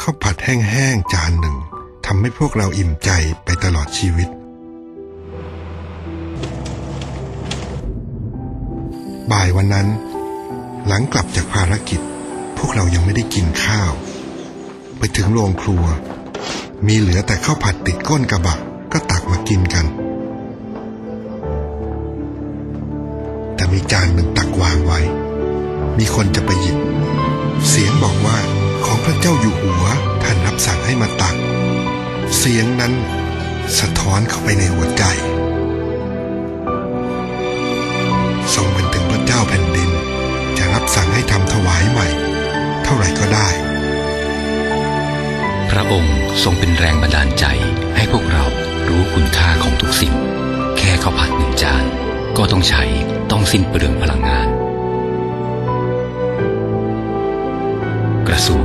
ข้าวผัดแห้งๆจานหนึ่งทำให้พวกเราอิ่มใจไปตลอดชีวิตบ่ายวันนั้นหลังกลับจากภารกิจพวกเรายังไม่ได้กินข้าวไปถึงโรงครัวมีเหลือแต่ข้าวผัดติดก้นกระบะก็ตักมากินกันแต่มีจานหนึ่งตักวางไว้มีคนจะไปหยิบเสียงบอกว่าของพระเจ้าอยู่หัวท่านรับสั่งให้มาตักเสียงนั้นสะท้อนเข้าไปในหัวใจทรงเป็นถึงพระเจ้าแผ่นดินจะรับสั่งให้ทำถวายใหม่เท่าไหร่ก็ได้พระองค์ทรงเป็นแรงบันดาลใจให้พวกเรารู้คุณค่าของทุกสิ่งแค่ข้าวผัด1 จานก็ต้องสิ้นเปลืองพลังงานกระทรวง